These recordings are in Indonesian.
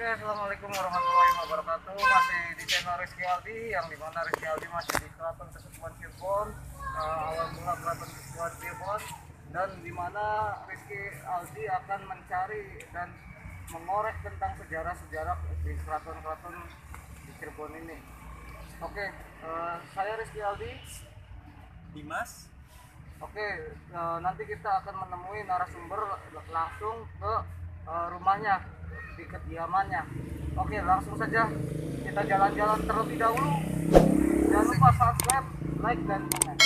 Oke, assalamualaikum warahmatullahi wabarakatuh. Masih di channel Rizky Aldi, yang dimana Rizky Aldi masih di Keraton Kesepuan Cirebon, awal mula Keraton Kesepuan Cirebon, dan dimana Rizky Aldi akan mencari dan mengorek tentang sejarah-sejarah di keraton-keraton di Cirebon ini. Oke, saya Rizky Aldi. Dimas. Oke, nanti kita akan menemui narasumber langsung ke rumahnya, di kediamannya. Oke, langsung saja kita jalan-jalan terlebih dahulu. Jangan lupa subscribe, like, dan komen.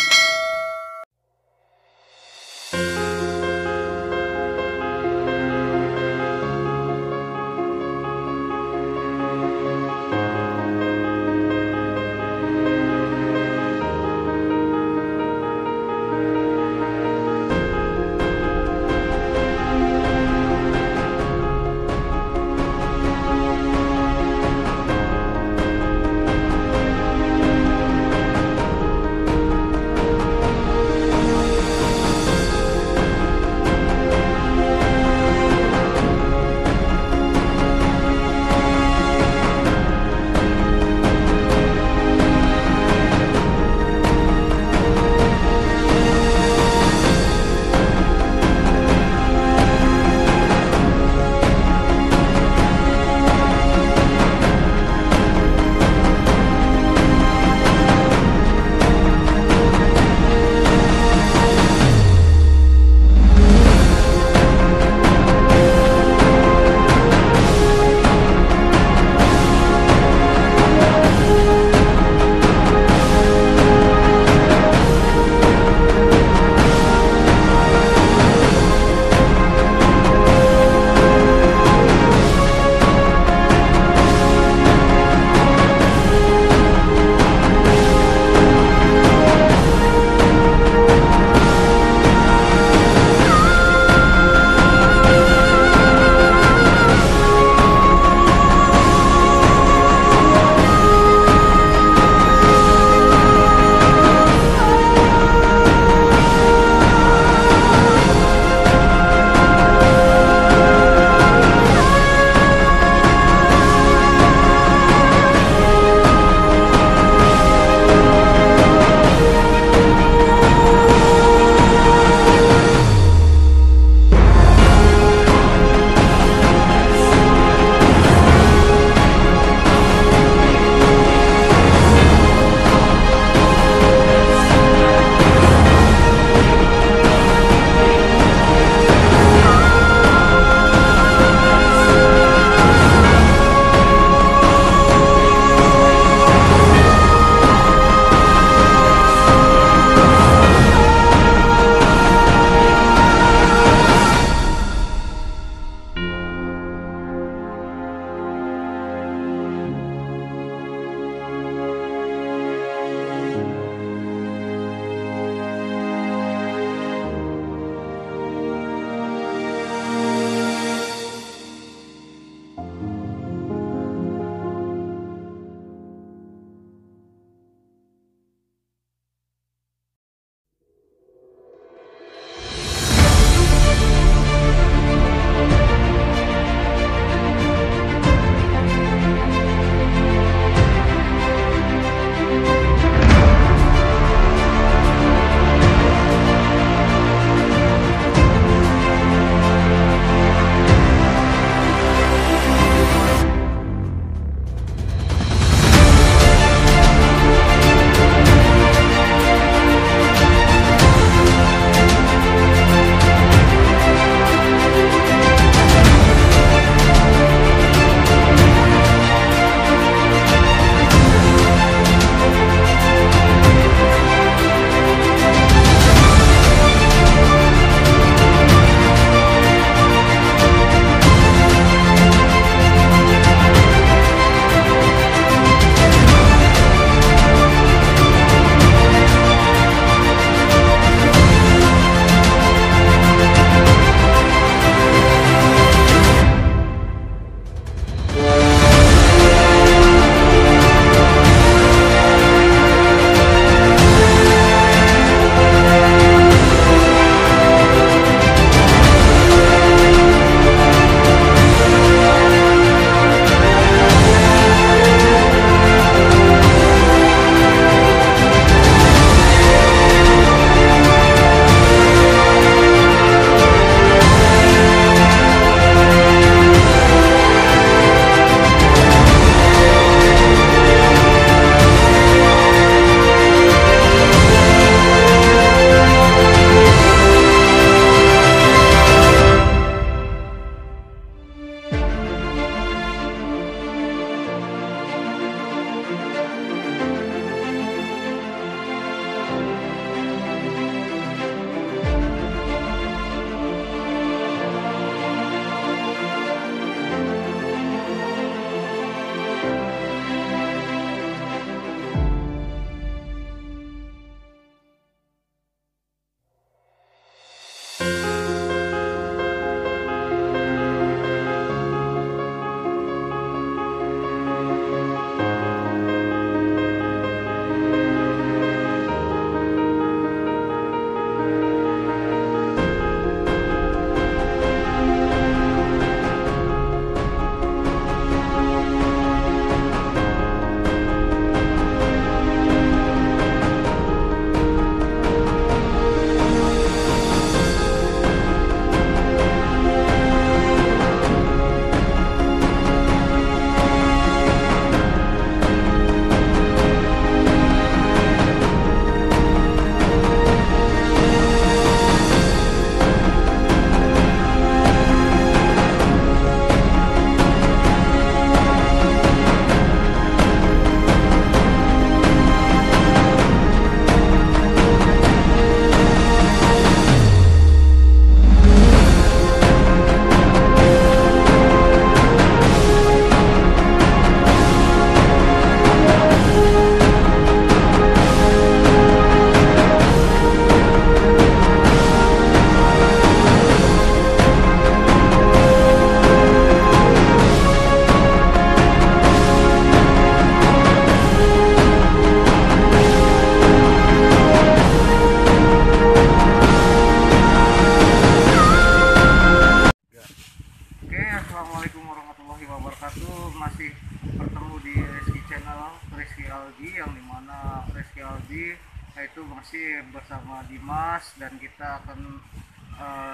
Aldi, yang dimana Rizky Aldi itu masih bersama Dimas, dan kita akan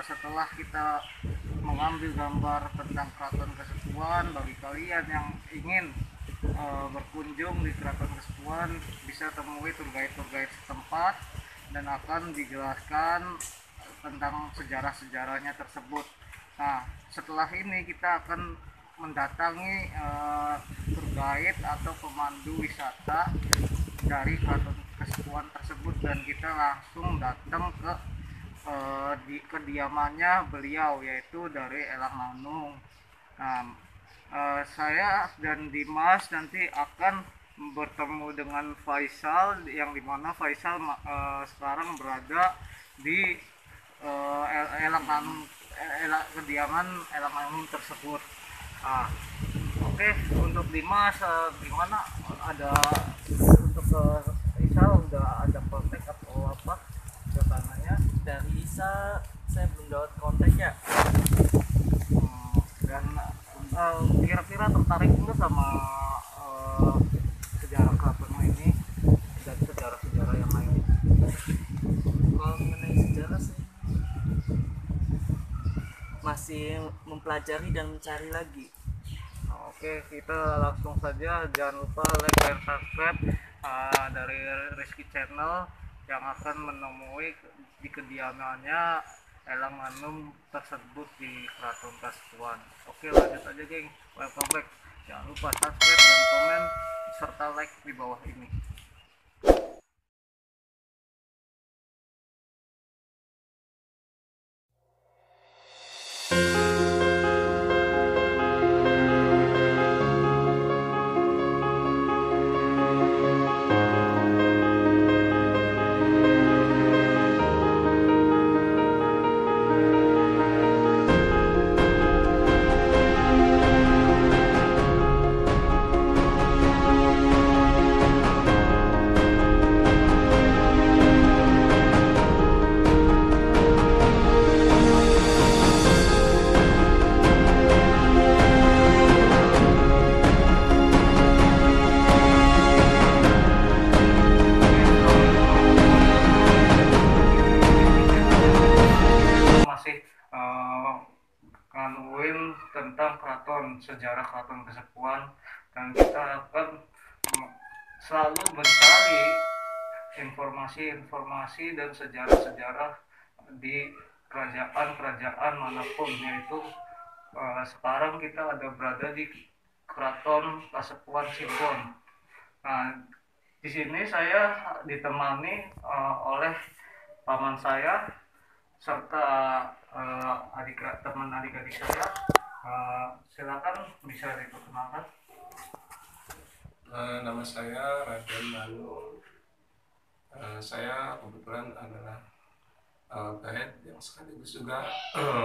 setelah kita mengambil gambar tentang Keraton Kasepuhan, bagi kalian yang ingin berkunjung di Keraton Kasepuhan bisa temui tour guide setempat dan akan dijelaskan tentang sejarah-sejarahnya tersebut. Nah, setelah ini kita akan mendatangi tour guide atau pemandu wisata dari Keraton Kasepuhan tersebut, dan kita langsung datang ke di kediamannya beliau, yaitu dari Elang Manung. Nah, saya dan Dimas nanti akan bertemu dengan Faisal, yang dimana Faisal sekarang berada di Elang Manung, kediaman Elang Manung tersebut. Ah, oke, untuk Dimas gimana, ada untuk Faisal udah ada kontak atau apa ke sananya? Dari Isa saya belum dapat kontak ya. Dan kira-kira tertarik juga sama sejarah keraton ini dan sejarah-sejarah yang lainnya. Kalau mengenai sejarah saya masih mempelajari dan mencari lagi. Oke, kita langsung saja. Jangan lupa like dan subscribe dari Rizky Channel yang akan menemui di kediamannya Elang Manung tersebut di Keraton Kasepuhan. Oke, lanjut aja geng. Welcome back. Jangan lupa subscribe dan komen serta like di bawah ini. Masih nganuin tentang keraton, sejarah Keraton Kasepuhan, dan kita akan selalu mencari informasi-informasi dan sejarah-sejarah di kerajaan-kerajaan manapun, yaitu sekarang kita ada berada di Keraton Kasepuhan Cirebon. Nah, di sini saya ditemani oleh paman saya serta teman adik-adik saya. Silakan bisa diperkenalkan. Nama saya Raden Manu. Saya kebetulan adalah guide yang sekaligus juga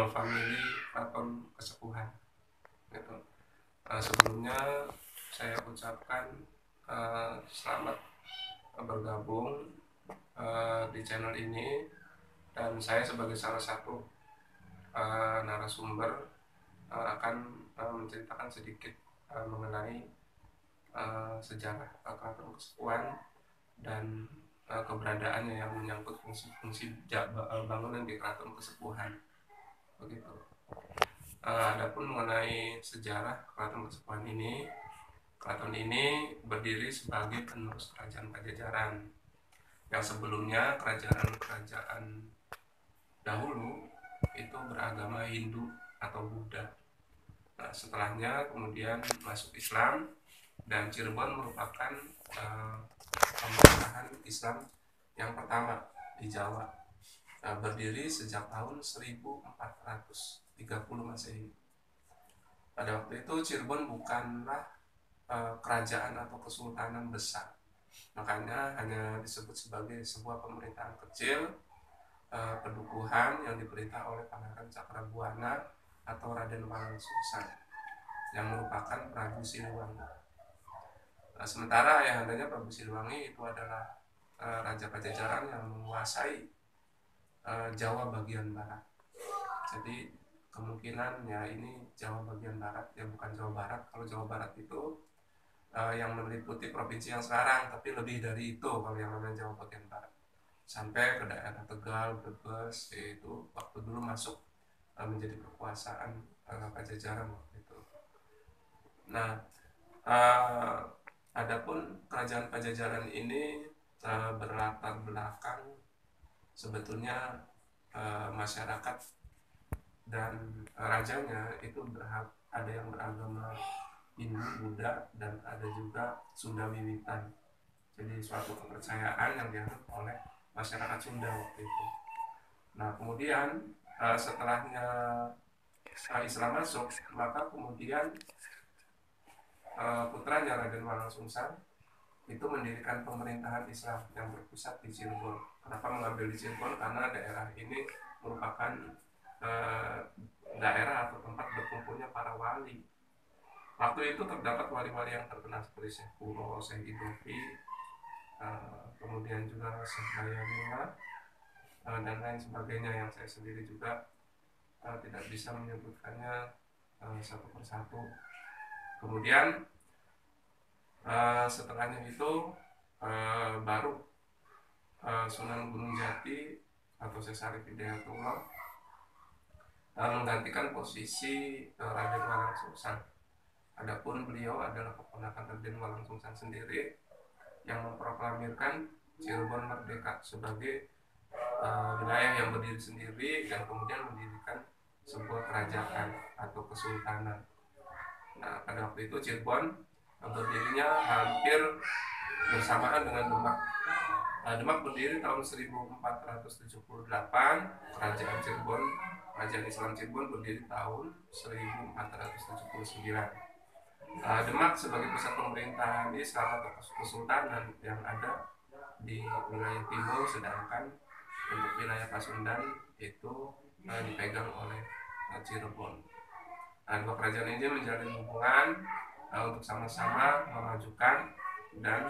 family Keraton Kasepuhan. Gitu. Sebelumnya saya ucapkan selamat bergabung di channel ini, dan saya sebagai salah satu narasumber akan menceritakan sedikit mengenai sejarah Keraton Kasepuhan dan keberadaannya yang menyangkut fungsi-fungsi bangunan di Keraton Kasepuhan. Begitu. Adapun mengenai sejarah Keraton Kasepuhan ini, keraton ini berdiri sebagai penerus kerajaan Pajajaran, yang sebelumnya kerajaan-kerajaan dahulu itu beragama Hindu atau Buddha. Nah, setelahnya kemudian masuk Islam, dan Cirebon merupakan pemerintahan Islam yang pertama di Jawa, berdiri sejak tahun 1430 Masehi. Pada waktu itu Cirebon bukanlah kerajaan atau kesultanan besar, makanya hanya disebut sebagai sebuah pemerintahan kecil pedukuhan yang diperintah oleh Pangeran Cakrabuana atau Raden Walangsungsang yang merupakan Prabu Siliwangi. Sementara ayahandanya Prabu Siliwangi itu adalah Raja Pajajaran yang menguasai Jawa bagian barat. Jadi kemungkinan ya ini Jawa bagian barat, ya bukan Jawa Barat. Kalau Jawa Barat itu yang meliputi provinsi yang sekarang, tapi lebih dari itu kalau yang namanya Jawa bagian barat, sampai ke daerah Tegal, Brebes, yaitu waktu dulu masuk menjadi kekuasaan Pajajaran waktu itu. Nah, uh, adapun kerajaan Pajajaran ini berlatar belakang sebetulnya masyarakat dan rajanya itu ada yang beragama Hindu, Buddha, dan ada juga Sunda Wiwitan. Jadi suatu kepercayaan yang dianut oleh masyarakat Sunda waktu itu. Nah kemudian setelahnya Islam masuk, maka kemudian putranya Raden Walang Sungsang itu mendirikan pemerintahan Islam yang berpusat di Cirebon. Kenapa mengambil di Cirebon? Karena daerah ini merupakan daerah atau tempat berkumpulnya para wali. Waktu itu terdapat wali-wali yang terkenal seperti Syekh Kuro, Syekh Idofi, kemudian juga Syekh Bayamila, dan lain sebagainya yang saya sendiri juga tidak bisa menyebutkannya satu persatu. Kemudian setelahnya itu baru Sunan Gunung Jati atau Syekh Syarif Hidayatullah menggantikan posisi Raden Walang Sungsang. Adapun beliau adalah keponakan Raden Walang Sungsang sendiri yang memproklamirkan Cirebon merdeka sebagai wilayah yang berdiri sendiri dan kemudian mendirikan sebuah kerajaan atau kesultanan. Nah, pada waktu itu Cirebon berdirinya hampir bersamaan dengan Demak. Demak berdiri tahun 1478, kerajaan Cirebon, kerajaan Islam Cirebon berdiri tahun 1479. Demak sebagai pusat pemerintahan Islam atau kesultanan yang ada di wilayah timur, sedangkan untuk wilayah Pasundan itu dipegang oleh Cirebon. Dua kerajaan ini menjalin hubungan untuk sama-sama memajukan dan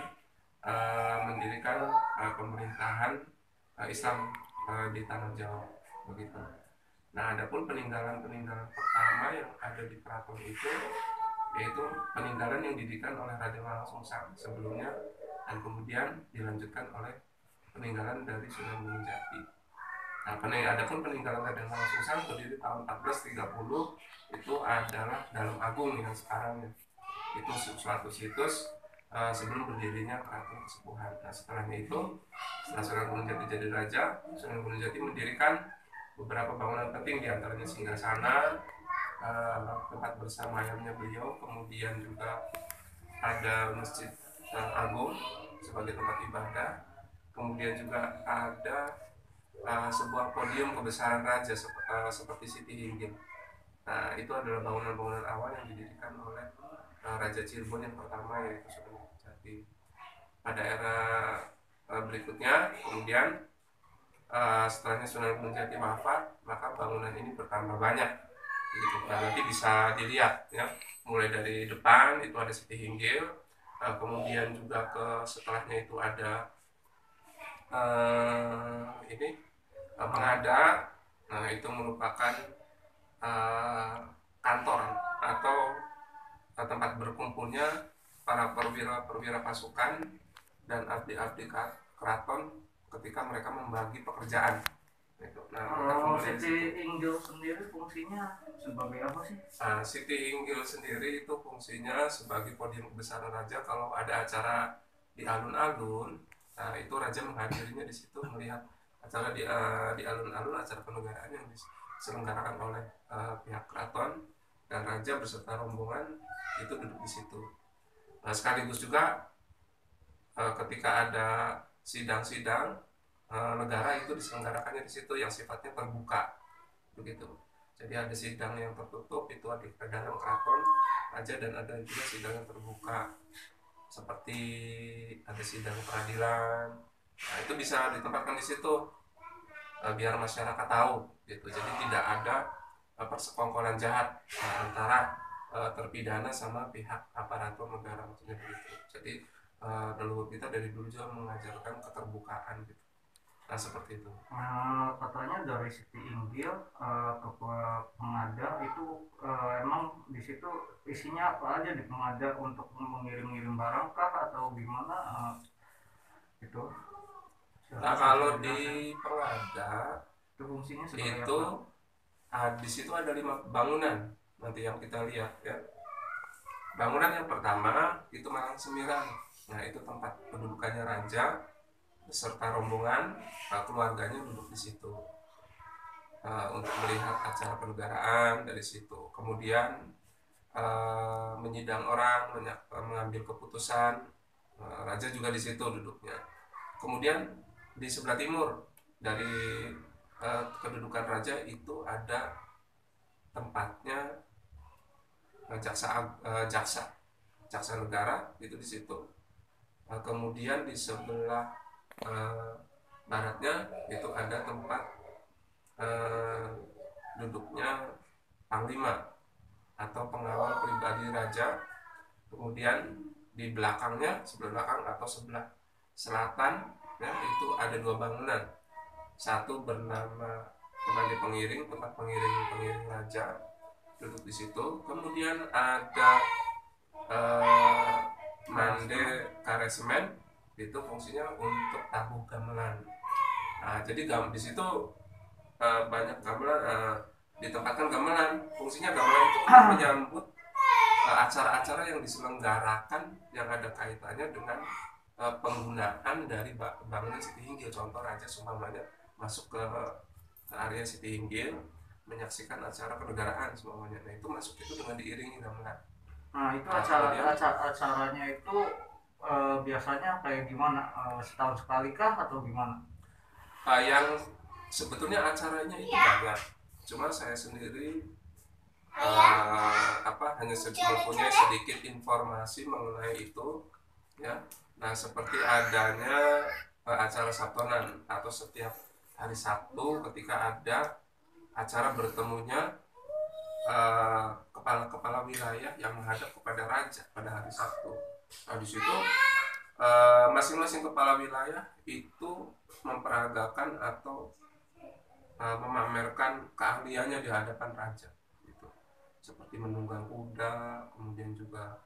mendirikan pemerintahan Islam di tanah Jawa begitu. Nah, adapun peninggalan-peninggalan pertama yang ada di keraton itu yaitu peninggalan yang didirikan oleh Raden Walang Sungsang sebelumnya dan kemudian dilanjutkan oleh peninggalan dari Sunan Gunung Jati. Nah, adapun peninggalan Raden Walang Sungsang berdiri tahun 1430 itu adalah Dalem Agung yang sekarang itu suatu situs sebelum berdirinya Keraton Kesepuhan. Nah, setelahnya itu setelah Sunan Gunung Jati jadi raja, Sunan Gunung Jati mendirikan beberapa bangunan penting, diantaranya singgasana, tempat bersemayamnya beliau, kemudian juga ada masjid agung sebagai tempat ibadah, kemudian juga ada sebuah podium kebesaran raja seperti Siti Hinggil. Nah, itu adalah bangunan-bangunan awal yang didirikan oleh Raja Cirebon yang pertama, yaitu Sunan Gunung Jati. Pada era berikutnya, kemudian setelahnya Sunan Gunung Jati wafat, maka bangunan ini bertambah banyak. Gitu. Nah, nanti bisa dilihat ya, mulai dari depan itu ada Siti Hinggil, kemudian juga ke setelahnya itu ada ini Pengada. Nah, itu merupakan kantor atau tempat berkumpulnya para perwira pasukan dan abdi-abdi keraton ketika mereka membagi pekerjaan. Nah, kalau Siti Hinggil sendiri fungsinya sebagai apa sih? Siti Hinggil sendiri itu fungsinya sebagai podium kebesaran raja. Kalau ada acara di alun-alun, nah itu raja menghadirinya di situ, melihat acara di alun-alun, acara kenegaraan yang diselenggarakan oleh pihak keraton, dan raja beserta rombongan itu duduk di situ. Nah, sekaligus juga ketika ada sidang-sidang negara itu diselenggarakannya di situ yang sifatnya terbuka begitu. Jadi ada sidang yang tertutup itu ada di dalam keraton aja, dan ada juga sidang yang terbuka seperti ada sidang peradilan. Nah, itu bisa ditempatkan di situ biar masyarakat tahu gitu. Jadi tidak ada persekongkolan jahat antara terpidana sama pihak aparatur negara, maksudnya begitu. Jadi leluhur kita dari dulu juga mengajarkan keterbukaan gitu. Nah seperti itu. Katanya dari Siti Inggil ke Pengada itu emang di situ isinya apa aja di Pengada, untuk mengirim-ngirim barang kah atau gimana? Itu Nah bisa kalau di dijelaskan. Pengada Itu fungsinya seperti itu apa? di situ ada 5 bangunan nanti yang kita lihat ya. Bangunan yang pertama itu Malang Semirang. Nah itu tempat pendudukannya raja beserta rombongan, keluarganya duduk di situ untuk melihat acara kenegaraan dari situ. Kemudian menyidang orang, mengambil keputusan. Raja juga di situ duduknya. Kemudian di sebelah timur dari kedudukan raja itu ada tempatnya jaksa negara itu di situ. Kemudian di sebelah baratnya itu ada tempat duduknya panglima atau pengawal pribadi raja. Kemudian di belakangnya, sebelah belakang atau sebelah selatan ya, itu ada 2 bangunan. Satu bernama Kemandi Pengiring, tempat pengiring raja duduk di situ. Kemudian ada Mande Karesemen, itu fungsinya untuk tabuh gamelan. Nah, jadi di situ banyak gamelan, ditempatkan gamelan. Fungsinya gamelan itu untuk menyambut acara-acara yang diselenggarakan yang ada kaitannya dengan penggunaan dari bangunan Siti Hinggil. Contoh raja seumpamanya masuk ke area Siti Hinggil menyaksikan acara kenegaraan semuanya. Nah itu masuk itu dengan diiringi gamelan. Nah itu Kemudian acaranya itu biasanya kayak gimana? Setahun sekali kah atau gimana? yang sebetulnya acaranya itu banyak, cuma saya sendiri hanya mempunyai sedikit informasi mengenai itu ya. Nah seperti adanya acara Sabtonan atau setiap hari Sabtu ketika ada acara bertemunya kepala-kepala wilayah yang menghadap kepada raja pada hari Sabtu. Nah di situ masing-masing kepala wilayah itu memperagakan atau memamerkan keahliannya di hadapan raja gitu. Seperti menunggang kuda, kemudian juga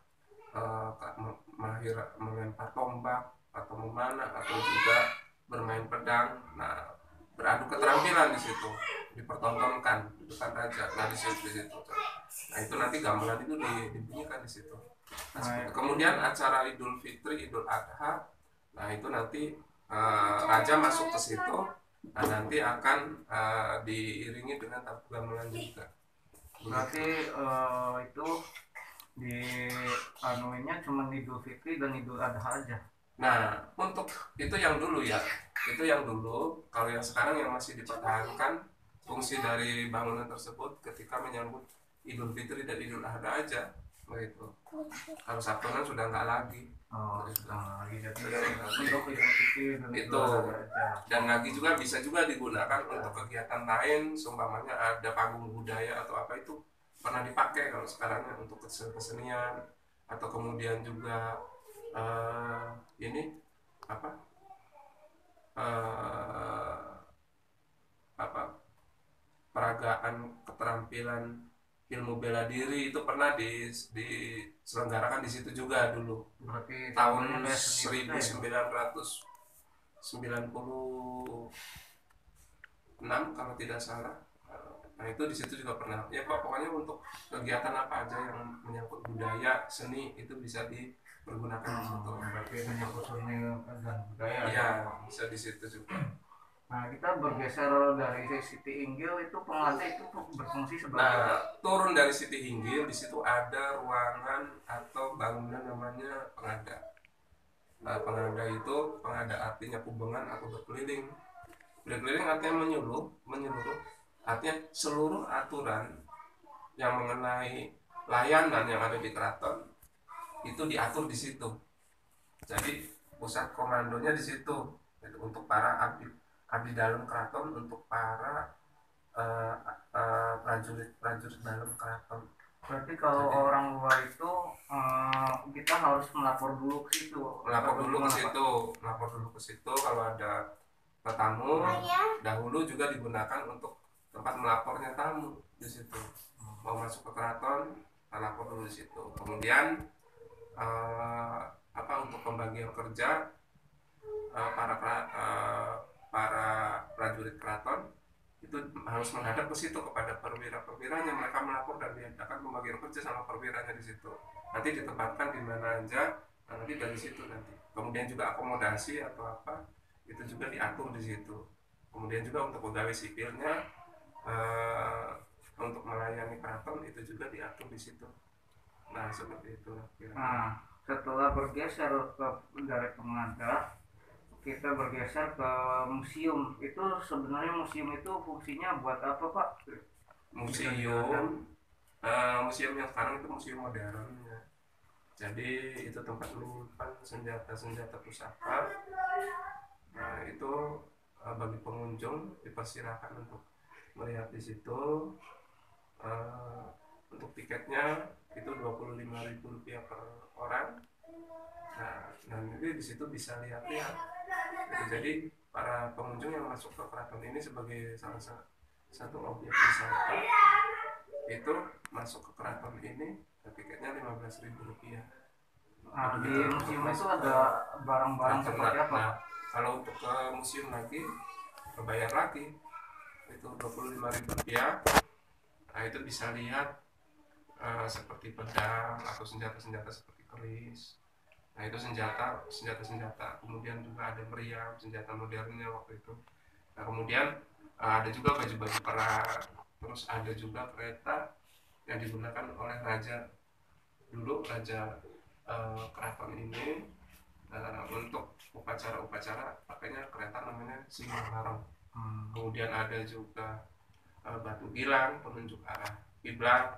mahir melempar tombak atau memanah, atau juga bermain pedang. Nah beradu keterampilan di situ dipertontonkan di depan raja. Nah di situ. Nah itu nanti gamelan itu dibunyikan di situ. Nah, kemudian acara Idul Fitri, Idul Adha, nah itu nanti raja masuk ke situ. Nah nanti akan diiringi dengan tabuh gamelan juga. Berarti itu di anunya cuma Idul Fitri dan Idul Adha aja. Nah untuk itu yang dulu ya, itu yang dulu. Kalau yang sekarang yang masih dipertahankan fungsi dari bangunan tersebut ketika menyambut Idul Fitri dan Idul Adha aja begitu. Kalau Sabtonan sudah nggak lagi. Lagi jadi untuk Idul Fitri dan Itu Idul Adha aja. dan lagi juga bisa juga digunakan untuk kegiatan lain, seumpamanya ada panggung budaya atau apa, itu pernah dipakai kalau sekarang untuk kesenian. Atau kemudian juga ini apa peragaan keterampilan ilmu bela diri itu pernah diselenggarakan di situ juga dulu. Berarti Tahun kayak seni budaya. 1996 kalau tidak salah. Nah itu di situ juga pernah ya Pak, pokoknya untuk kegiatan apa aja yang menyangkut budaya seni itu bisa dipergunakan di situ. Berarti menyangkut seni dan budaya. Iya bisa di situ juga. Nah kita bergeser dari Siti Inggil, itu Pengada itu berfungsi sebagai. Nah turun dari Siti Hinggil, di situ ada ruangan atau bangunan namanya Pengada. Nah Pengada itu, Pengada artinya kubengan atau berkeliling. Berkeliling artinya menyeluruh, artinya seluruh aturan yang mengenai layanan yang ada di keraton itu diatur di situ. Jadi pusat komandonya di situ. Jadi, untuk para abdi dalam keraton, untuk para prajurit dalam keraton. Berarti kalau orang luar itu kita harus melapor dulu ke situ. Melapor dulu ke situ kalau ada tamu. Dahulu juga digunakan untuk tempat melapornya tamu di situ. Mau masuk ke keraton, lapor dulu di situ. Kemudian untuk pembagian kerja, para prajurit keraton itu harus menghadap ke situ kepada perwira-perwiranya. Mereka melapor dan diadakan pembagian kerja sama perwiranya di situ. Nanti ditempatkan di mana aja, nanti dari situ nanti. Kemudian juga akomodasi atau apa itu juga diatur di situ. Kemudian juga untuk pegawai sipilnya, untuk melayani keraton itu juga diatur di situ. Nah seperti itu. Nah, setelah bergeser dari Pengada, kita bergeser ke museum. Itu sebenarnya museum itu fungsinya buat apa, Pak? Museum yang sekarang itu museum modern ya. Jadi itu tempat menyimpan senjata-senjata pusaka. Nah itu bagi pengunjung dipersilakan untuk melihat di situ. Untuk tiketnya itu Rp25.000 per orang. Nah, nanti di situ bisa lihat-lihat. Jadi para pengunjung yang masuk ke keraton ini sebagai salah satu objek wisata itu masuk ke keraton ini, tiketnya Rp15.000. Nah, di museum itu ada barang-barang seperti apa? Nah, kalau untuk ke museum lagi berbayar lagi itu Rp25.000. Nah itu bisa lihat seperti pedang atau senjata-senjata seperti keris. Nah itu senjata-senjata. Kemudian juga ada meriam, senjata modernnya waktu itu. Nah kemudian ada juga baju-baju perang. Terus ada juga kereta yang digunakan oleh raja dulu, raja keraton ini untuk upacara-upacara pakainya kereta namanya Singgamarong. Kemudian ada juga batu bilang penunjuk arah kiblat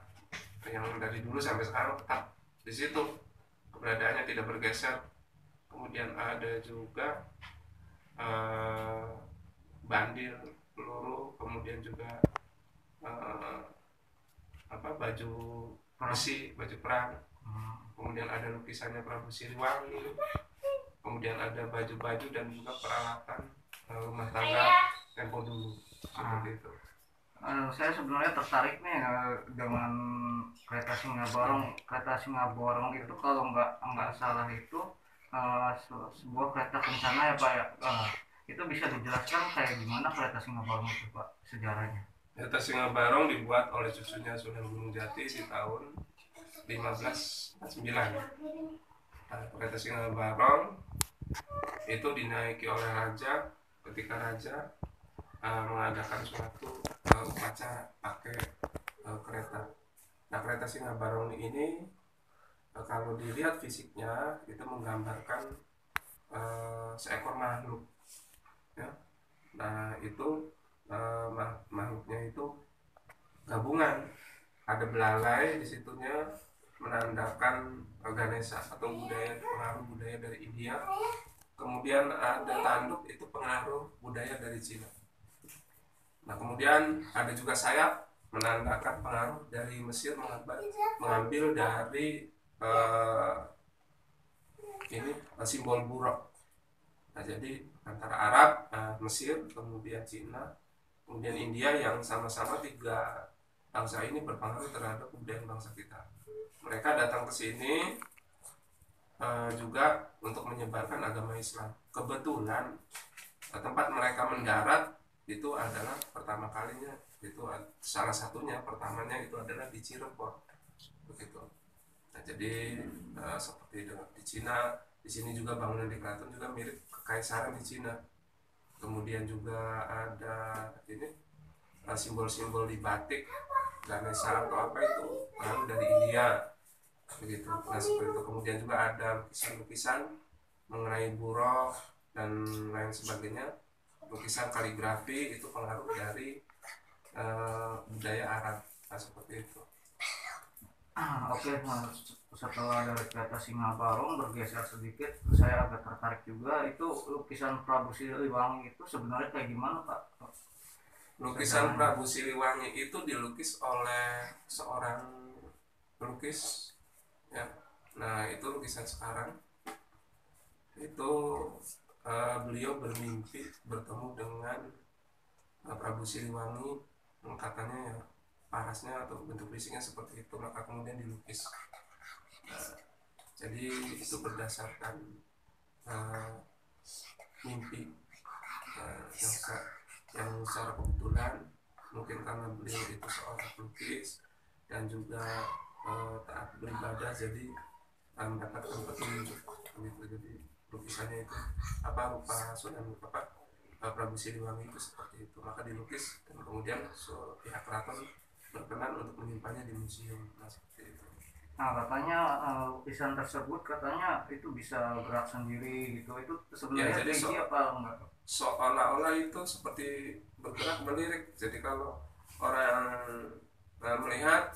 yang dari dulu sampai sekarang tetap di situ keberadaannya, tidak bergeser. Kemudian ada juga bandil peluru, kemudian juga baju besi, baju perang. Kemudian ada lukisannya Prabu Siliwangi. Kemudian ada baju-baju dan juga peralatan rumah tangga tempo dulu seperti itu. Saya sebenarnya tertarik nih dengan kereta Singaborong. Kereta Singaborong itu kalau nggak salah itu sebuah kereta kencana ya, Pak ya. Itu bisa dijelaskan kayak gimana kereta Singaborong itu, Pak, sejarahnya? Kereta Singaborong dibuat oleh cucunya Sunan Gunung Jati di tahun 1549. Kereta Singaborong itu dinaiki oleh raja ketika raja mengadakan suatu upacara pakai kereta. Nah kereta Singaborong ini kalau dilihat fisiknya itu menggambarkan seekor makhluk ya. Nah itu makhluknya itu gabungan, ada belalai di situnya menandakan Ganesha atau pengaruh budaya dari India. Kemudian ada tanduk, itu pengaruh budaya dari Cina. Nah kemudian ada juga sayap menandakan pengaruh dari Mesir, mengambil dari simbol buruk. Nah jadi antara Arab, Mesir, kemudian Cina, kemudian India yang sama-sama tiga bangsa ini berpengaruh terhadap budaya bangsa kita. Mereka datang ke sini juga untuk menyebarkan agama Islam. Kebetulan tempat mereka mendarat itu adalah pertama kalinya, itu salah satunya pertamanya itu adalah di Cirebon begitu. Nah jadi seperti di Cina, di sini juga bangunan di keraton juga mirip kekaisaran di Cina. Kemudian juga ada ini simbol-simbol di batik Ganesha atau apa itu pengaruh dari India begitu. Nah seperti itu. Kemudian juga ada lukisan-lukisan mengenai buroh dan lain sebagainya. Lukisan kaligrafi itu pengaruh dari budaya Arab. Nah seperti itu. Oke, nah, setelah dari kereta Singaborong bergeser sedikit, saya agak tertarik juga. Itu lukisan Prabu Siliwangi itu sebenarnya kayak gimana, Pak? Lukisan Prabu Siliwangi itu dilukis oleh seorang pelukis ya. Nah itu lukisan sekarang itu beliau bermimpi bertemu dengan Prabu Siliwangi, katanya ya parasnya atau bentuk fisiknya seperti itu, maka kemudian dilukis. Jadi itu berdasarkan mimpi yang secara kebetulan, mungkin karena beliau itu seorang pelukis dan juga taat beribadah, jadi mendapatkan petunjuk gitu. Jadi lukisannya itu rupa Sunan Prabu Siliwangi itu seperti itu, maka dilukis dan kemudian pihak keraton berkenan untuk menyimpannya di museum. Nah, seperti itu. Nah, katanya lukisan tersebut katanya itu bisa gerak sendiri gitu. Itu sebenarnya jadi apa enggak? Seolah-olah itu seperti bergerak melirik. Jadi kalau orang melihat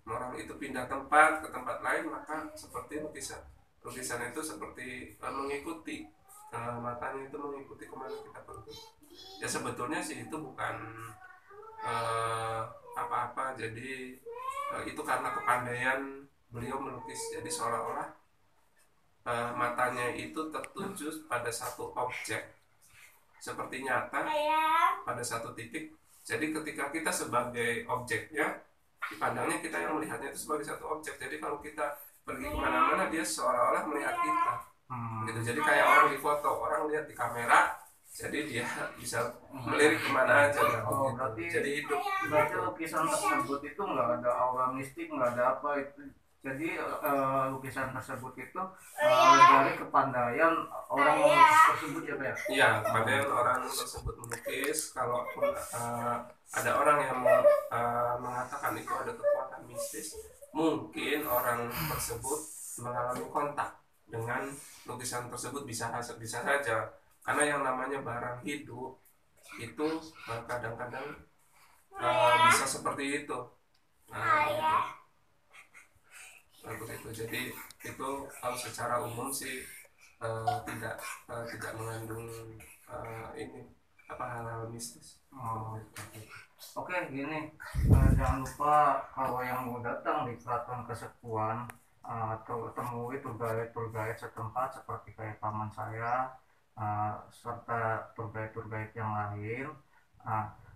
orang itu pindah tempat ke tempat lain, maka seperti lukisan itu seperti mengikuti matanya itu mengikuti kemana kita pergi. Ya sebetulnya sih itu bukan apa-apa. Jadi itu karena kepandaian beliau melukis. Jadi seolah-olah matanya itu tertuju pada satu objek seperti nyata pada satu titik. Jadi ketika kita sebagai objeknya, dipandangnya kita yang melihatnya itu sebagai satu objek. Jadi kalau kita pergi kemana-mana, dia seolah-olah melihat kita gitu. Jadi kayak orang di foto, orang lihat di kamera, jadi dia bisa melirik kemana aja gitu. Berarti, jadi hidup. Berarti lukisan tersebut itu nggak ada aura mistik, nggak ada apa itu. Jadi lukisan tersebut itu dari kepandaian orang melukis tersebut ya Pak ya? Iya, kepandaian orang tersebut melukis. Kalaupun ada orang yang mengatakan itu ada kekuatan mistis, mungkin orang tersebut mengalami kontak dengan lukisan tersebut, bisa saja. Karena yang namanya barang hidup itu kadang-kadang bisa seperti itu. Begitu. Jadi itu kalau secara umum sih tidak mengandung ini hal-hal mistis. Oke, gini, jangan lupa kalau yang mau datang di Keraton Kasepuhan atau temui tour guide setempat seperti kayak paman saya serta tour guide yang lain.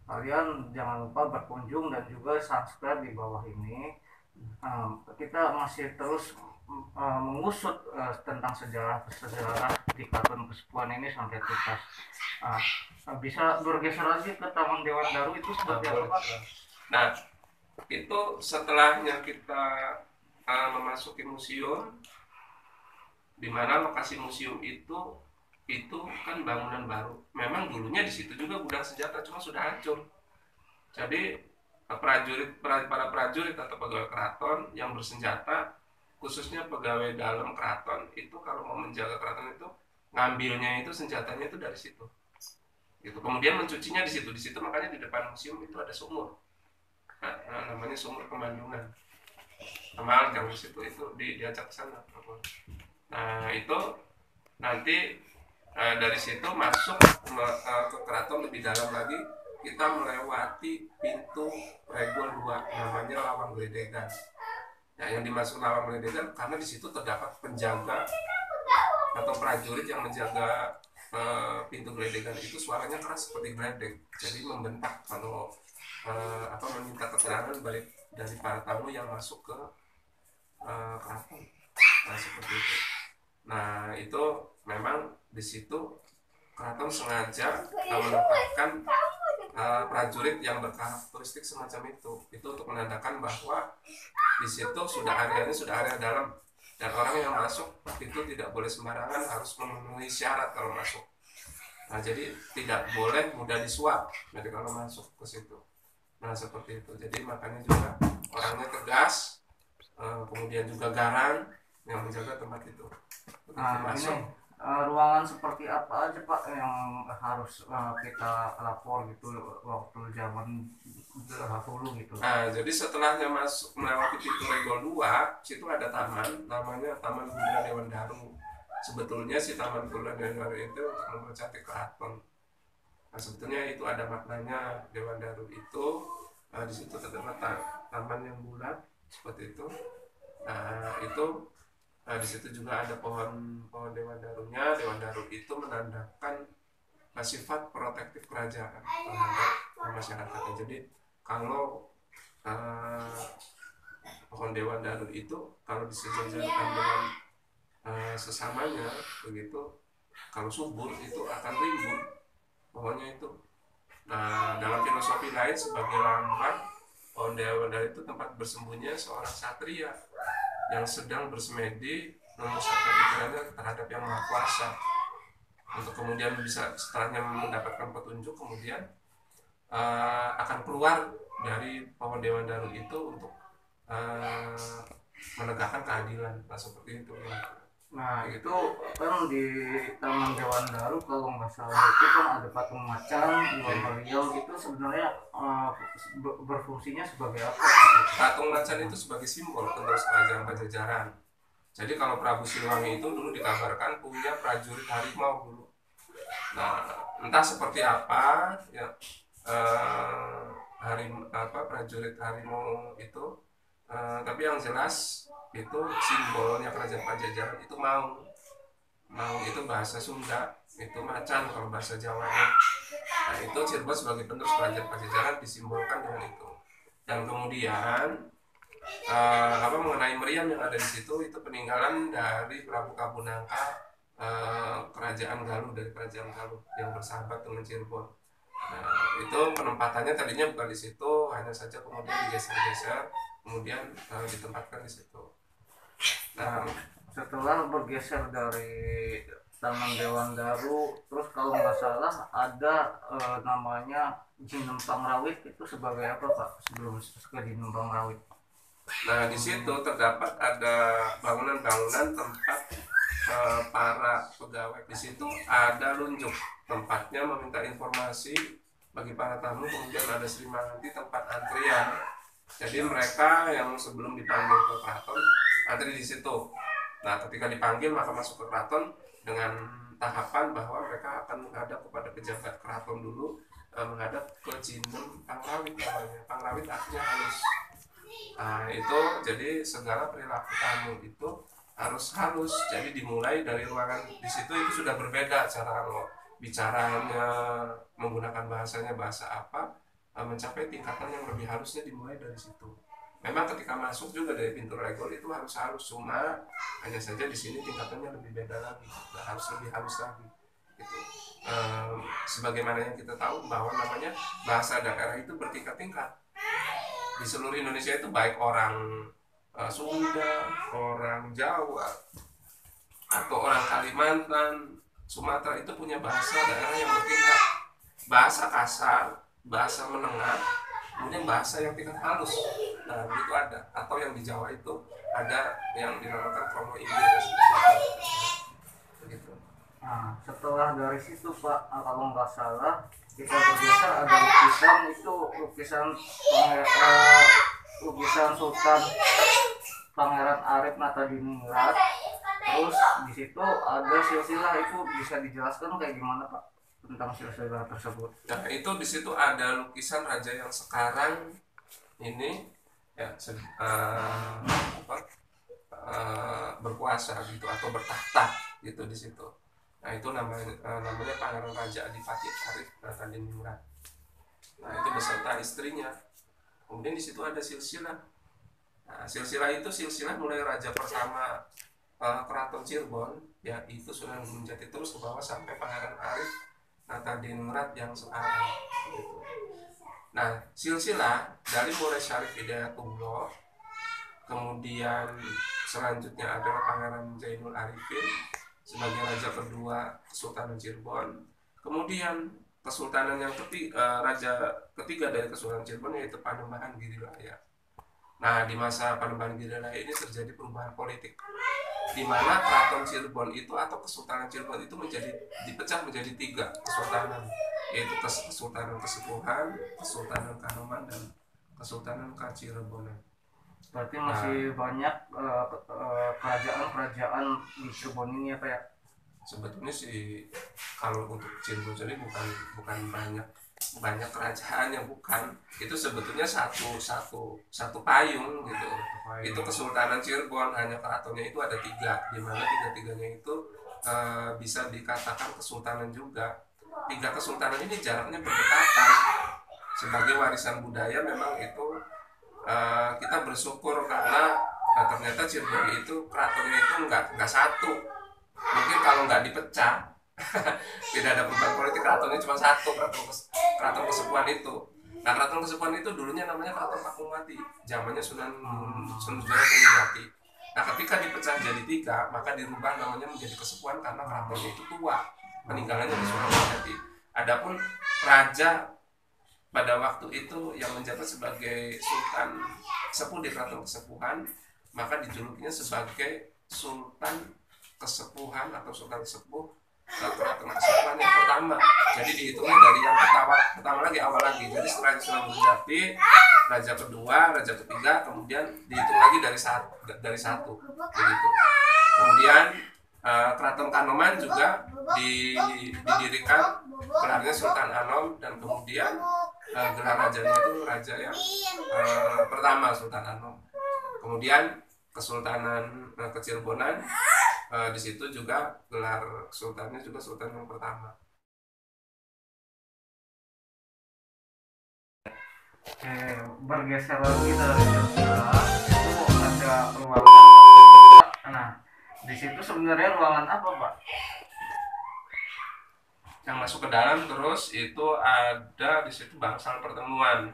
Kalian jangan lupa berkunjung dan juga subscribe di bawah ini. Kita masih terus mengusut tentang sejarah di Keraton Kasepuhan ini sampai tuntas. Bisa bergeser lagi ke Taman Dewan Daru itu seperti apa Pak? Nah, itu setelahnya kita memasuki museum, di mana lokasi museum itu kan bangunan baru. Memang dulunya di situ juga gudang senjata, cuma sudah hancur. Jadi para prajurit atau pegawai keraton yang bersenjata, khususnya pegawai dalam keraton itu kalau mau menjaga keraton itu ngambilnya itu senjatanya itu dari situ. Gitu. Kemudian mencucinya di situ makanya di depan museum itu ada sumur. Namanya sumur Kemandungan. Sama yang di situ itu diajak ke sana. Nah, itu nanti dari situ masuk ke keraton lebih dalam lagi, kita melewati pintu Regol 2, namanya Lawang Gledegan. Nah, yang dimaksud Lawang Gledegan karena di situ terdapat penjaga atau prajurit yang menjaga pintu gledegan itu. Suaranya keras seperti gledek, jadi membentak kalau meminta keterangan balik dari para tamu yang masuk ke keraton. Nah, seperti itu. Nah, itu memang di situ keraton sengaja menempatkan prajurit yang berkarakteristik semacam itu untuk menandakan bahwa di situ areanya sudah area dalam. Dan orang yang masuk itu tidak boleh sembarangan, harus memenuhi syarat kalau masuk. Nah, jadi tidak boleh mudah disuap. Jadi kalau masuk ke situ. Nah, seperti itu. Jadi makanya juga orangnya tegas, kemudian juga garang yang menjaga tempat itu. Ini ruangan seperti apa aja Pak yang harus kita lapor gitu waktu zaman dahulu gitu? Jadi setelahnya masuk melewati pintu Regol 2, situ ada taman, namanya Taman Gula Dewan Daru. Sebetulnya si Taman Gula Dewan Daru itu untuk mempercantik keraton. Nah, sebetulnya itu ada maknanya. Dewan Daru itu di situ terdapat taman yang bulat seperti itu. Nah, itu Nah, di situ juga ada pohon Dewan Darunya. Dewan Daru itu menandakan sifat protektif kerajaan terhadap masyarakatnya. Jadi kalau uh, pohon Dewan Daru itu kalau disejajarkan dengan sesamanya begitu, kalau subur itu akan rimbun pohonnya itu. Nah, dalam filosofi lain sebagai lambang pohon Dewan Daru itu tempat bersembunyinya seorang satria yang sedang bersemedi memusatkan pikirannya terhadap yang maha kuasa, untuk kemudian bisa setelahnya mendapatkan petunjuk, kemudian akan keluar dari pohon Dewan Daru itu untuk menegakkan keadilan. Nah, seperti itu ya. Nah itu kan di Taman Dewan Daru kalau nggak salah itu kan ada patung macan, dua meriam, itu sebenarnya berfungsinya sebagai apa? Patung macan itu sebagai simbol penerus kerajaan Pajajaran. Jadi kalau Prabu Siliwangi itu dulu dikabarkan punya prajurit harimau dulu. Nah, entah seperti apa ya, prajurit harimau itu, tapi yang jelas itu simbolnya kerajaan Pajajaran itu mau itu bahasa Sunda, itu macan kalau bahasa Jawanya. Nah, itu Cirebon sebagai penerus kerajaan Pajajaran disimbolkan dengan itu. Dan kemudian mengenai meriam yang ada di situ, itu peninggalan dari Prabu Kabunangka, kerajaan Galuh, dari kerajaan Galuh yang bersahabat dengan Cirebon. Nah, itu penempatannya tadinya bukan di situ, hanya saja kemudian digeser-geser, kemudian ditempatkan di situ. Nah, setelah bergeser dari Taman Dewan Daru, terus kalau nggak salah ada namanya Jinem Pangrawit, itu sebagai apa Pak sebelum ke Jinem Pangrawit? Nah, di situ terdapat ada bangunan-bangunan tempat para pegawai. Di situ ada lunjuk tempatnya meminta informasi bagi para tamu, kemudian ada Sri Manganti tempat antrian. Jadi mereka yang sebelum dipanggil ke keraton antri di situ. Nah, ketika dipanggil maka masuk ke keraton dengan tahapan bahwa mereka akan menghadap kepada pejabat keraton dulu, menghadap ke Jinem Pangrawit namanya. Pangrawit artinya halus. Nah, itu jadi segala perilaku tamu itu harus halus. Jadi dimulai dari ruangan di situ itu sudah berbeda cara bicaranya, menggunakan bahasanya bahasa apa, mencapai tingkatan yang lebih halusnya dimulai dari situ. Memang ketika masuk juga dari pintu regol itu harus halus, cuma hanya saja di sini tingkatannya lebih beda lagi, harus lebih halus lagi. Gitu. Sebagaimana yang kita tahu bahwa namanya bahasa daerah itu bertingkat-tingkat. Di seluruh Indonesia itu baik orang Sunda, orang Jawa, atau orang Kalimantan, Sumatera itu punya bahasa daerah yang bertingkat. Bahasa kasar, bahasa menengah, kemudian bahasa yang tingkat halus. Nah, itu ada. Atau yang di Jawa itu ada yang dinamakan Kromo Inggris. Begitu. Nah, setelah dari situ Pak, kalau nggak salah kita bergeser ada lukisan, itu lukisan Sultan Pangeran Arif Natadiningrat. Terus di situ ada silsilah, itu bisa dijelaskan kayak gimana Pak tentang silsilah tersebut? Nah, itu di situ ada lukisan raja yang sekarang ini ya berkuasa gitu atau bertahta gitu di situ. Nah, itu namanya Pangeran Raja Adipati Arif Natadiningrat. Nah, itu beserta istrinya. Kemudian di situ ada silsilah. Nah, silsilah itu mulai raja pertama Keraton Cirebon, ya itu Sunan Gunung Jati, terus ke bawah sampai Pangeran Arif Natadiningrat yang sekarang. Gitu. Nah, silsilah dari mulai Syarif Hidayatullah, kemudian selanjutnya adalah Pangeran Zainul Arifin sebagai raja kedua Kesultanan Cirebon. Kemudian kesultanan yang raja ketiga dari Kesultanan Cirebon yaitu Panembahan Giriraya. Nah, di masa Panembahan Giriraya ini terjadi perubahan politik, di mana Keraton Cirebon itu atau Kesultanan Cirebon itu dipecah menjadi 3 kesultanan, yaitu Kesultanan Kesepuhan, Kesultanan Kanoman, dan Kesultanan Kacirebonan. Berarti masih banyak kerajaan-kerajaan di Cirebon ini ya Pak ya? Sebetulnya sih kalau untuk Cirebon sendiri bukan banyak banyak kerajaan yang bukan, itu sebetulnya satu payung gitu. Itu Kesultanan Cirebon, hanya keratonnya itu ada 3, di mana tiga-tiganya itu bisa dikatakan kesultanan juga. 3 kesultanan ini jaraknya berdekatan. Sebagai warisan budaya memang itu kita bersyukur karena ternyata Cirebon itu keratonnya itu nggak satu. Mungkin kalau nggak dipecah tidak ada perubahan politik, keratonnya cuma satu, keraton Kesepuhan itu. Nah, keraton Kesepuhan itu dulunya namanya Keraton Pakumati, zamannya Sunan Gunung. Nah, ketika dipecah jadi 3, maka dirubah namanya menjadi Kesepuhan karena keratonnya itu tua, peninggalannya di Sunan Gunung. Adapun raja pada waktu itu yang menjabat sebagai Sultan Sepuh di Keraton Kesepuhan, maka dijulukinya sebagai Sultan Kesepuhan atau Sultan Sepuh Keraton Kesepuhan yang pertama. Jadi dihitungnya dari yang pertama lagi, awal lagi. Jadi setelah Sunan Gunung raja kedua, raja ketiga, kemudian dihitung lagi dari satu begitu. Kemudian Keraton Kanoman juga didirikan gelarnya Sultan Anom, dan kemudian gelar rajanya itu raja yang pertama, Sultan Anom. Kemudian Kesultanan Kecirebonan, di situ juga gelar sultannya juga sultan yang pertama. Bergeser lagi dari Jogja itu ada ruangan. Nah, di situ sebenarnya ruangan apa, Pak? Yang masuk ke dalam terus itu ada di situ bangsal pertemuan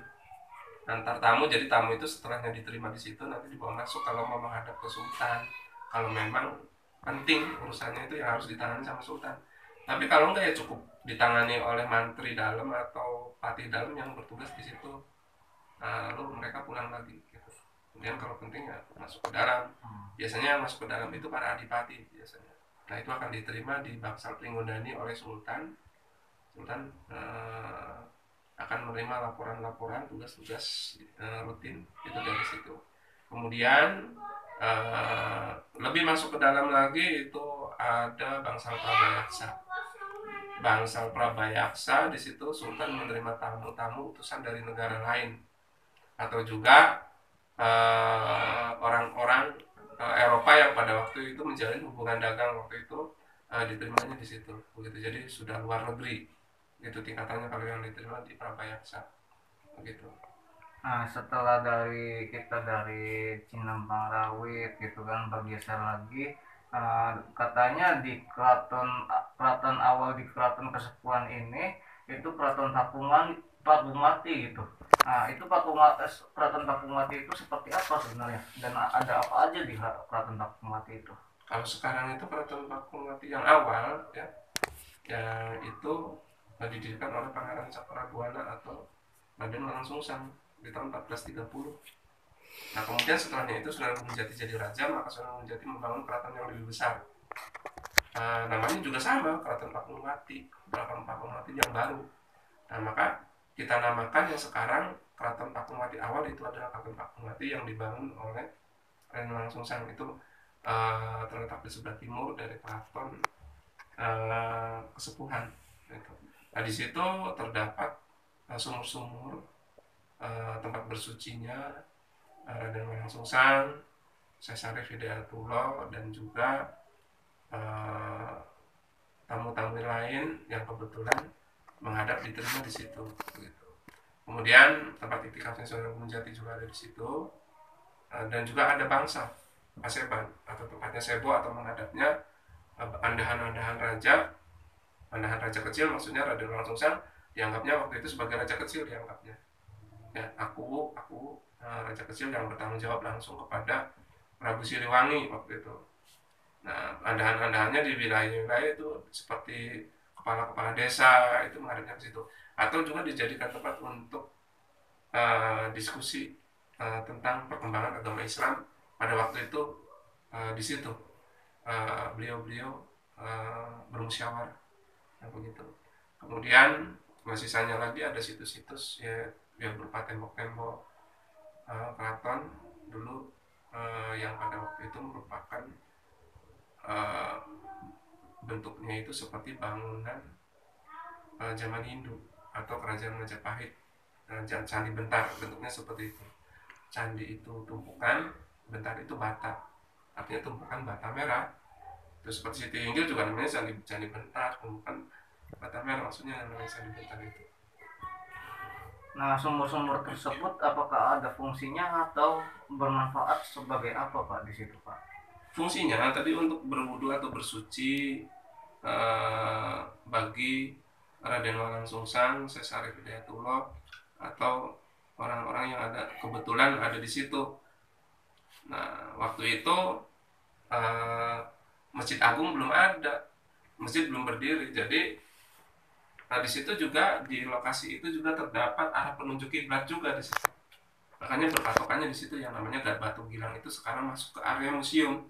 antar tamu. Jadi tamu itu setelahnya diterima di situ nanti dibawa masuk kalau mau menghadap ke sultan. Kalau memang penting urusannya itu yang harus ditangani sama sultan. Tapi kalau enggak ya cukup ditangani oleh mantri dalam atau patih dalam yang bertugas di situ. Lalu mereka pulang lagi gitu. Kemudian kalau penting ya masuk ke dalam. Biasanya yang masuk ke dalam itu para adipati biasanya. Nah, itu akan diterima di Bangsal Pringgondani oleh sultan. Sultan akan menerima laporan-laporan tugas-tugas rutin itu dari situ. Kemudian lebih masuk ke dalam lagi itu ada Bangsal Prabayaksa. Bangsal Prabayaksa di situ sultan menerima tamu-tamu utusan dari negara lain atau juga orang-orang Eropa yang pada waktu itu menjalin hubungan dagang waktu itu diterimanya di situ. Begitu, jadi sudah luar negeri. Itu tingkatannya kalau yang diterima di Prabayaksa. Begitu. Nah, setelah kita dari Cinempang Rawit gitu kan bergeser lagi, katanya di keraton awal di Keraton Kesepuhan ini itu Keraton Pakumati gitu. Nah, itu Keraton Pakumati itu seperti apa sebenarnya, dan ada apa aja di Keraton Pakumati itu? Kalau sekarang itu Keraton Pakumati yang awal ya itu didirikan oleh Pangeran Cakrabuana atau Raden Walangsungsang di tahun 1430. Nah, kemudian setelahnya itu Sunan Gunung Jati jadi raja, maka Sunan Gunung Jati membangun keraton yang lebih besar. Namanya juga sama, Keraton Pakumati, Keraton Pakumati yang baru. Nah, maka kita namakan yang sekarang Keraton Pakumati awal itu adalah Keraton Pakumati yang dibangun oleh Raden Walangsungsang. Itu terletak di sebelah timur dari Keraton Kesepuhan. Nah, di situ terdapat sumur-sumur tempat bersucinya Raden Walangsungsang, Sesarif Hidayatullah, dan juga tamu-tamu lain yang kebetulan menghadap diterima di situ. Gitu. Kemudian tempat iktikafnya Sunan Gunung Jati juga ada di situ, dan juga ada bangsa Paseban atau tempatnya Sebo atau menghadapnya andahan-andahan raja kecil, maksudnya Raden Walangsungsang dianggapnya waktu itu sebagai raja kecil dianggapnya. Ya, aku raja kecil yang bertanggung jawab langsung kepada Prabu Siliwangi waktu itu. Nah, andahan-andahannya di wilayah-wilayah itu seperti kepala-kepala desa itu menghadapnya ke situ, atau juga dijadikan tempat untuk diskusi tentang perkembangan agama Islam pada waktu itu. Di situ beliau-beliau bermusyawarah begitu. Kemudian sisanya lagi ada situs-situs ya yang berupa tembok-tembok keraton dulu yang pada waktu itu merupakan bentuknya itu seperti bangunan zaman Hindu atau kerajaan Majapahit. Candi Bentar bentuknya seperti itu. Candi itu tumpukan, Bentar itu bata, artinya tumpukan bata merah. Terus seperti Siti Hinggil juga namanya Candi Bentar, tumpukan bata merah, maksudnya namanya Candi Bentar itu. Nah, sumur-sumur tersebut apakah ada fungsinya atau bermanfaat sebagai apa Pak di situ Pak? Fungsinya tadi untuk berwudu atau bersuci bagi Raden Walang Sungsang, Sesar Hidayatullah, atau orang-orang yang ada kebetulan ada di situ. Nah, waktu itu Masjid Agung belum ada, masjid belum berdiri, jadi di situ juga, di lokasi itu juga terdapat arah penunjuk kiblat juga di situ. Makanya berpatokannya di situ yang namanya Batu Gilang itu sekarang masuk ke area museum.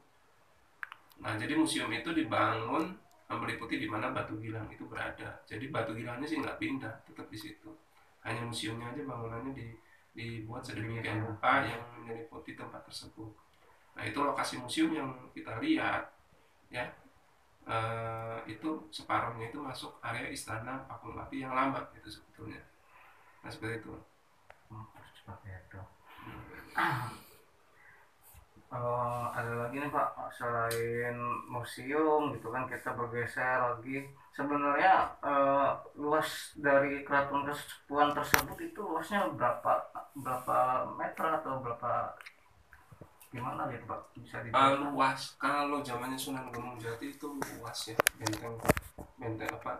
Nah, jadi museum itu dibangun meliputi di mana Batu Gilang itu berada. Jadi Batu Gilangnya sih nggak pindah, tetap di situ. Hanya museumnya aja bangunannya dibuat sedemikian rupa yang meliputi tempat tersebut. Nah, itu lokasi museum yang kita lihat, ya. Itu separuhnya itu masuk area istana Pakumbati yang lama itu sebetulnya. Nah, seperti itu. Seperti itu. Ada lagi nih Pak, selain museum gitu kan, kita bergeser lagi. Sebenarnya luas dari Keraton Kasepuhan tersebut itu luasnya berapa meter atau berapa gimana gitu Pak? Bisa dijelaskan? Luas, kalau zamannya Sunan Gunung Jati itu luas ya, benteng apa,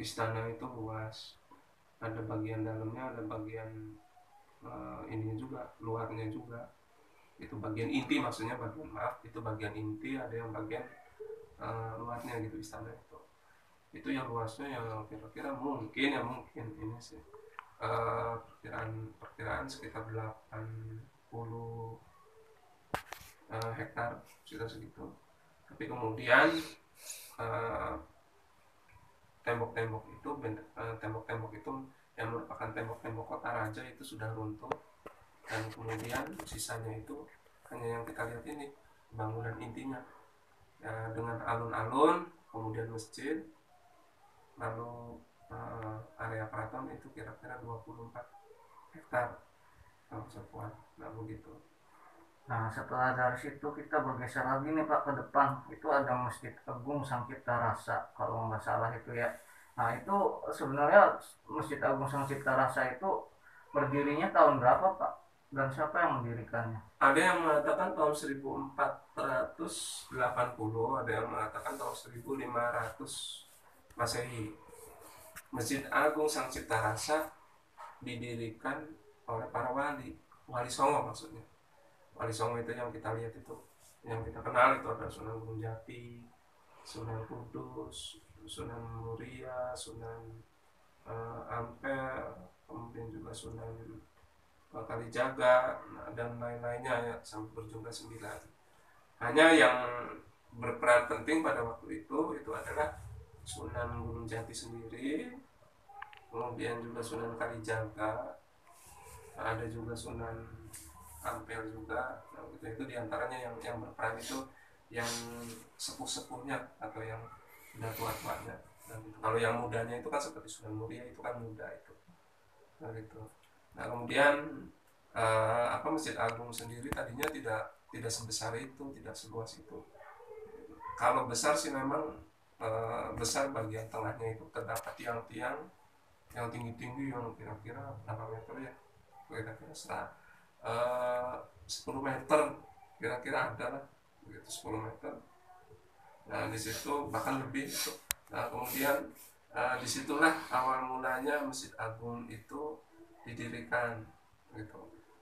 istana itu luas, ada bagian dalamnya, ada bagian ininya juga, luarnya juga. Itu bagian inti, maksudnya itu bagian inti, ada yang bagian luarnya gitu istana itu yang luasnya yang kira-kira mungkin ini sih perkiraan sekitar 80 hektar, sekitar segitu. Tapi kemudian tembok-tembok itu yang merupakan tembok-tembok kota raja itu sudah runtuh, dan kemudian sisanya itu hanya yang kita lihat ini bangunan intinya ya, dengan alun-alun, kemudian masjid, lalu area keraton itu kira-kira 24 hektar Kasepuhan. Nah, begitu. Nah, setelah dari situ kita bergeser lagi nih Pak ke depan. Itu ada Masjid Agung Sangcipta Rasa kalau nggak salah itu ya. Nah, itu sebenarnya Masjid Agung Sangcipta Rasa itu berdirinya tahun berapa Pak? Dan siapa yang mendirikannya? Ada yang mengatakan tahun 1480, ada yang mengatakan tahun 1500 Masehi. Masjid Agung Sangcipta Rasa didirikan oleh para wali songo maksudnya. Wali songo itu yang kita lihat itu, yang kita kenal itu ada Sunan Gunung Jati, Sunan Kudus, Sunan Muria, Sunan Ampel, kemudian juga Sunan Kalijaga, dan lain-lainnya ya, sampai berjumlah 9. Hanya yang berperan penting pada waktu itu adalah Sunan Gunung Jati sendiri, kemudian juga Sunan Kalijaga, ada juga Sunan Ampel juga. Nah, itu diantaranya yang berperan itu yang sepuh-sepuhnya atau yang sudah tua-tuanya. Dan kalau yang mudanya itu kan seperti Sunan Muria, itu kan muda itu. Nah, gitu. Nah, kemudian Masjid Agung sendiri tadinya tidak sebesar itu, tidak seluas itu. Kalau besar sih memang besar, bagian tengahnya itu terdapat tiang-tiang yang tinggi-tinggi yang kira-kira berapa meter ya? Kira-kira 10 meter kira-kira ada lah, begitu 10 meter. Nah, di situ bahkan lebih itu. Nah, kemudian disitulah awal mulanya Masjid Agung itu didirikan gitu.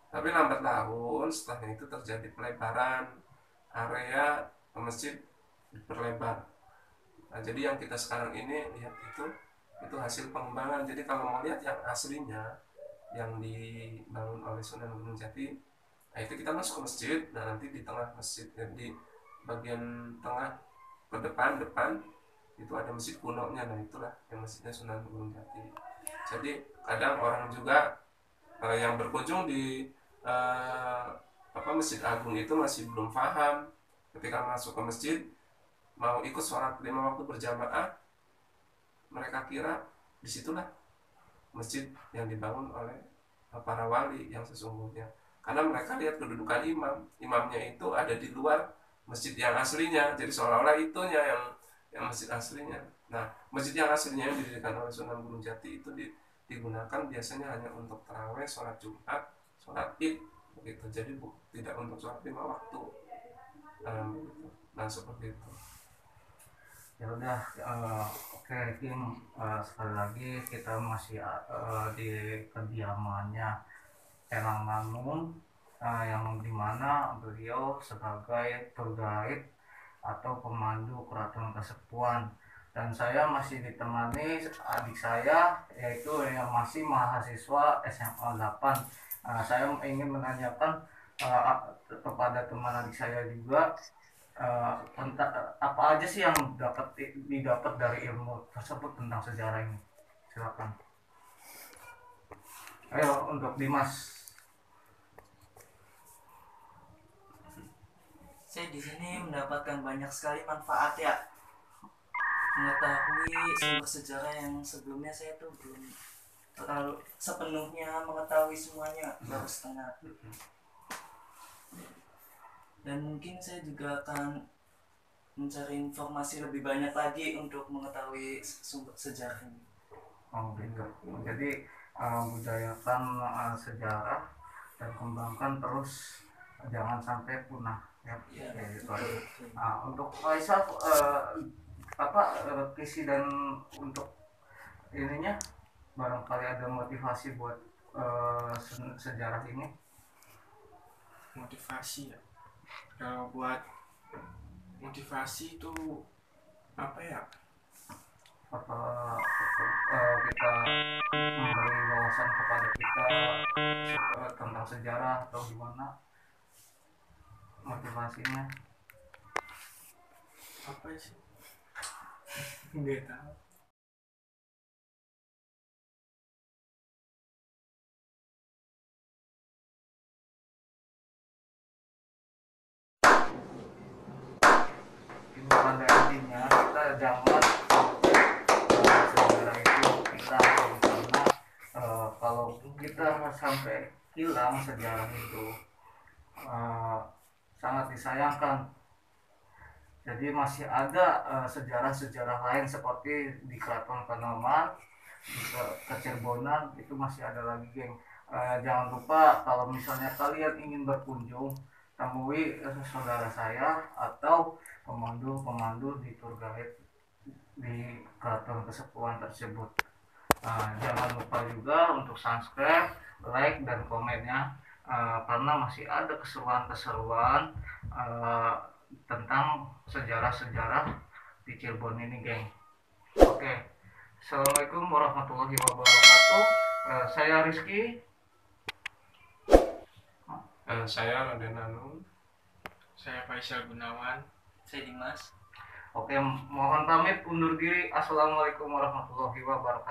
Tapi lambat laun setelahnya itu terjadi pelebaran area masjid, diperlebar. Nah, jadi yang kita sekarang ini lihat itu hasil pengembangan. Jadi kalau mau lihat yang aslinya yang dibangun oleh Sunan Gunung Jati, nah itu kita masuk ke masjid. Nah, nanti di tengah masjid, di bagian tengah ke depan itu ada masjid kunonya. Nah, itulah yang masjidnya Sunan Gunung Jati. Jadi kadang orang juga yang berkunjung di Masjid Agung itu masih belum paham. Ketika masuk ke masjid mau ikut sholat 5 waktu berjamaah, mereka kira disitulah masjid yang dibangun oleh para wali yang sesungguhnya, karena mereka lihat kedudukan imamnya itu ada di luar masjid yang aslinya, jadi seolah-olah itunya yang masjid aslinya. Nah, masjid yang aslinya yang didirikan oleh Sunan Gunung Jati itu digunakan biasanya hanya untuk taraweh, sholat Jumat, sholat Id begitu, jadi tidak untuk sholat 5 waktu. Nah, seperti itu. Ya udah, oke Kim, sekali lagi kita masih di kediamannya Erang Mangun, yang dimana beliau sebagai tour guide atau pemandu Keraton Kasepuhan, dan saya masih ditemani adik saya yaitu yang masih mahasiswa SMA 8. Saya ingin menanyakan kepada teman adik saya juga tentang apa aja sih yang didapat dari ilmu tersebut tentang sejarah ini. Silakan. Ayo untuk Dimas. Saya di sini mendapatkan banyak sekali manfaat ya, mengetahui sumber sejarah yang sebelumnya saya tuh belum terlalu sepenuhnya mengetahui semuanya, baru setengah. Dan mungkin saya juga akan mencari informasi lebih banyak lagi untuk mengetahui sumber sejarah ini. Oh gitu. Jadi budayakan sejarah dan kembangkan terus, jangan sampai punah ya. Ya, Gitu aja. Untuk Faisal kisi dan untuk ininya barangkali ada motivasi buat sejarah ini. Motivasi ya, kalau buat motivasi itu apa ya, Apa kita memberi wawasan kepada kita tentang sejarah atau gimana motivasinya? apa sih, nggak tahu. Ini pada intinya kita jangan sejarah itu hilang, karena kalau kita sampai hilang sejarah itu sangat disayangkan. Jadi masih ada sejarah-sejarah lain seperti di Keraton Kanoman, di Kecirbonan, itu masih ada lagi, geng. Jangan lupa kalau misalnya kalian ingin berkunjung, temui saudara saya atau pemandu di tour guide di Keraton Kasepuhan tersebut. Jangan lupa juga untuk subscribe, like, dan komennya, karena masih ada keseruan-keseruan tentang sejarah-sejarah di Cirebon ini, geng. Oke, assalamualaikum warahmatullahi wabarakatuh. Saya Rizky. Saya Raden Anung. Saya Faisal Gunawan. Saya Dimas. Oke, mohon pamit undur diri. Assalamualaikum warahmatullahi wabarakatuh.